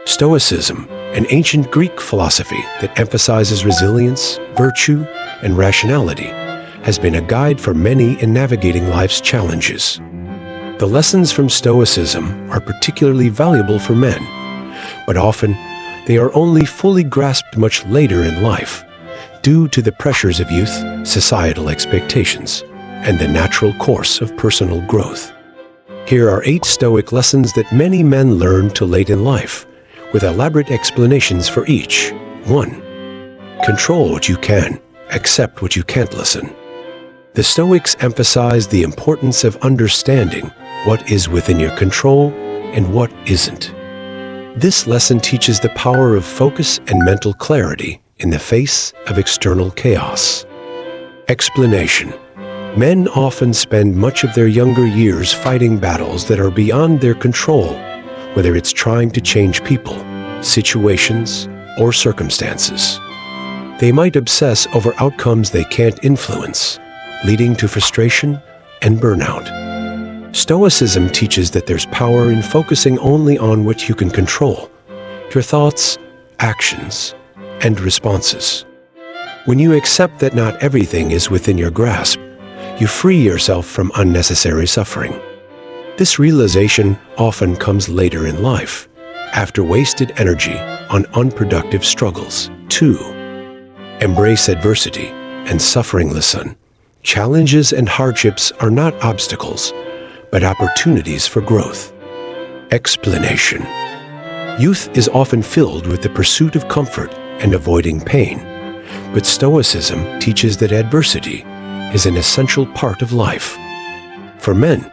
Stoicism, an ancient Greek philosophy that emphasizes resilience, virtue, and rationality, has been a guide for many in navigating life's challenges. The lessons from Stoicism are particularly valuable for men, but often they are only fully grasped much later in life due to the pressures of youth, societal expectations, and the natural course of personal growth. Here are 8 Stoic lessons that many men learn too late in life, with elaborate explanations for each. 1. Control what you can, accept what you can't listen. The Stoics emphasize the importance of understanding what is within your control and what isn't. This lesson teaches the power of focus and mental clarity in the face of external chaos. Explanation. Men often spend much of their younger years fighting battles that are beyond their control, whether it's trying to change people, situations, or circumstances. They might obsess over outcomes they can't influence, leading to frustration and burnout. Stoicism teaches that there's power in focusing only on what you can control, your thoughts, actions, and responses. When you accept that not everything is within your grasp, you free yourself from unnecessary suffering. This realization often comes later in life, after wasted energy on unproductive struggles. 2. Embrace adversity and suffering. Listen. Challenges and hardships are not obstacles, but opportunities for growth. Explanation. Youth is often filled with the pursuit of comfort and avoiding pain, but Stoicism teaches that adversity is an essential part of life. For men,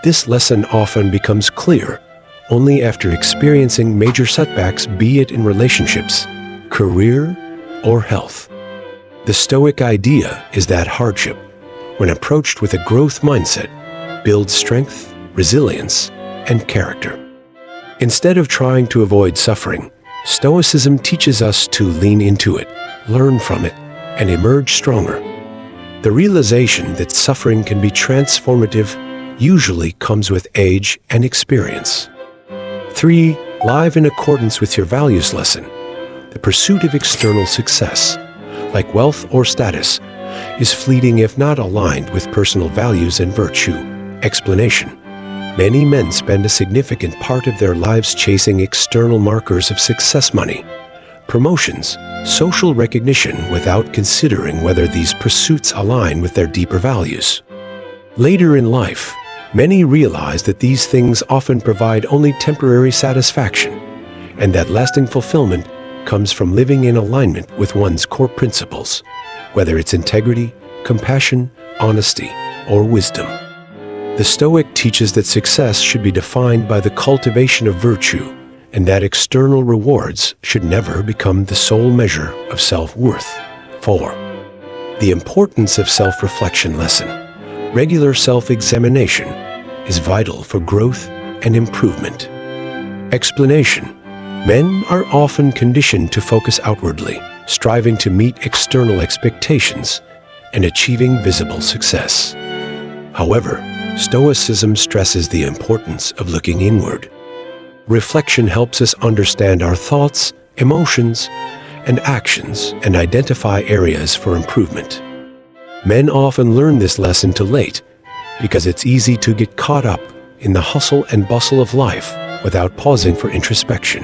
this lesson often becomes clear only after experiencing major setbacks, be it in relationships, career, or health. The Stoic idea is that hardship, when approached with a growth mindset, builds strength, resilience, and character. Instead of trying to avoid suffering, Stoicism teaches us to lean into it, learn from it, and emerge stronger. The realization that suffering can be transformative usually comes with age and experience. 3. Live in accordance with your values. Lesson. The pursuit of external success, like wealth or status, is fleeting if not aligned with personal values and virtue. Explanation. Many men spend a significant part of their lives chasing external markers of success, money, promotions, social recognition, without considering whether these pursuits align with their deeper values. Later in life, many realize that these things often provide only temporary satisfaction, and that lasting fulfillment comes from living in alignment with one's core principles, whether it's integrity, compassion, honesty, or wisdom. The Stoic teaches that success should be defined by the cultivation of virtue, and that external rewards should never become the sole measure of self-worth. 4. The importance of self-reflection. Lesson. Regular self-examination is vital for growth and improvement. Explanation. Men are often conditioned to focus outwardly, striving to meet external expectations and achieving visible success. However, Stoicism stresses the importance of looking inward. Reflection helps us understand our thoughts, emotions, and actions and identify areas for improvement. Men often learn this lesson too late because it's easy to get caught up in the hustle and bustle of life without pausing for introspection.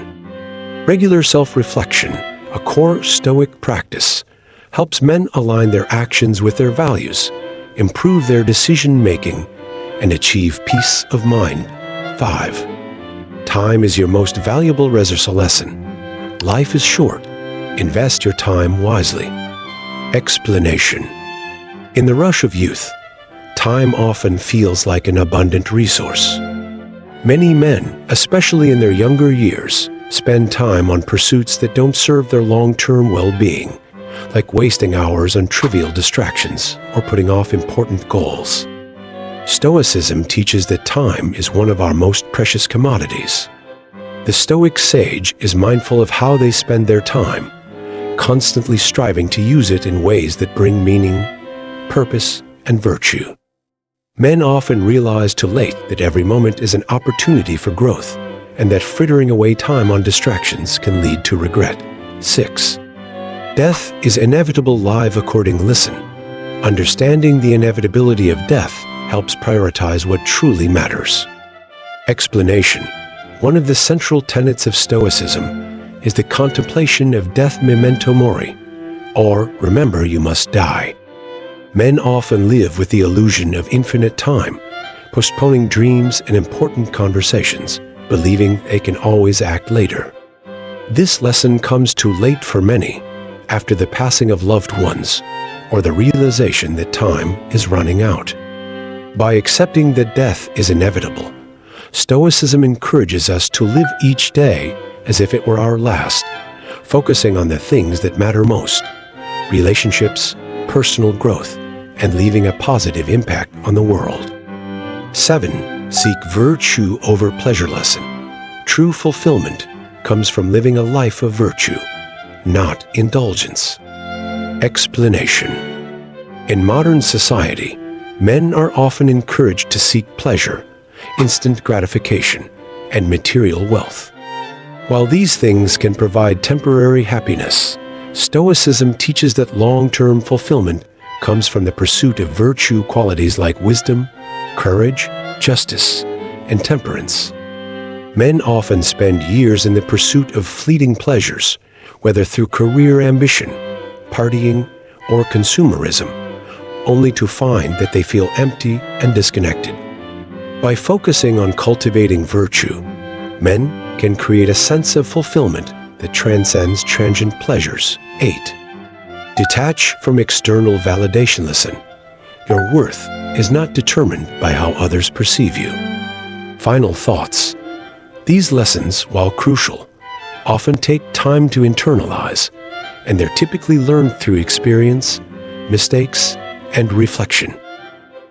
Regular self-reflection, a core Stoic practice, helps men align their actions with their values, improve their decision-making, and achieve peace of mind. 5. Time is your most valuable resource. Lesson. Life is short. Invest your time wisely. Explanation. In the rush of youth, time often feels like an abundant resource. Many men, especially in their younger years, spend time on pursuits that don't serve their long-term well-being, like wasting hours on trivial distractions or putting off important goals. Stoicism teaches that time is one of our most precious commodities. The Stoic sage is mindful of how they spend their time, constantly striving to use it in ways that bring meaning, purpose, and virtue. Men often realize too late that every moment is an opportunity for growth, and that frittering away time on distractions can lead to regret. 6. Death is inevitable. Live according. Listen. Understanding the inevitability of death helps prioritize what truly matters. Explanation. One of the central tenets of Stoicism is the contemplation of death, memento mori, or remember you must die. Men often live with the illusion of infinite time, postponing dreams and important conversations, believing they can always act later. This lesson comes too late for many, after the passing of loved ones, or the realization that time is running out. By accepting that death is inevitable, Stoicism encourages us to live each day as if it were our last, focusing on the things that matter most: relationships, personal growth, and leaving a positive impact on the world. 7. Seek virtue over pleasure. Lesson. True fulfillment comes from living a life of virtue, not indulgence. Explanation. In modern society, men are often encouraged to seek pleasure, instant gratification, and material wealth. While these things can provide temporary happiness, Stoicism teaches that long-term fulfillment comes from the pursuit of virtue qualities like wisdom, courage, justice, and temperance. Men often spend years in the pursuit of fleeting pleasures, whether through career ambition, partying, or consumerism, only to find that they feel empty and disconnected. By focusing on cultivating virtue, men can create a sense of fulfillment that transcends transient pleasures. 8. Detach from external validation. Listen. Your worth is not determined by how others perceive you. Final thoughts. These lessons, while crucial, often take time to internalize, and they're typically learned through experience, mistakes, and reflection.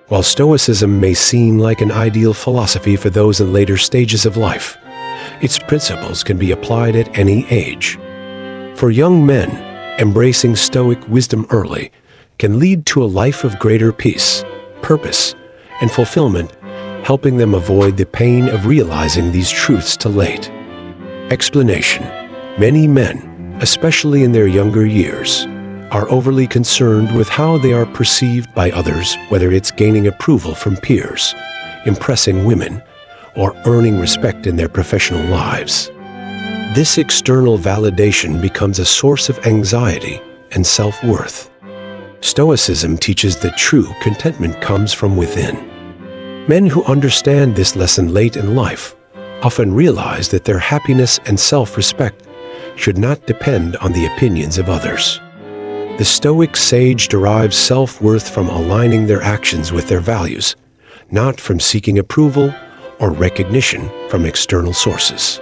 While Stoicism may seem like an ideal philosophy for those in later stages of life, its principles can be applied at any age. For young men, embracing Stoic wisdom early can lead to a life of greater peace, purpose, and fulfillment, helping them avoid the pain of realizing these truths too late. Explanation. Many men, especially in their younger years, are overly concerned with how they are perceived by others, whether it's gaining approval from peers, impressing women, or earning respect in their professional lives. This external validation becomes a source of anxiety and self-worth. Stoicism teaches that true contentment comes from within. Men who understand this lesson late in life often realize that their happiness and self-respect should not depend on the opinions of others. The Stoic sage derives self-worth from aligning their actions with their values, not from seeking approval or recognition from external sources.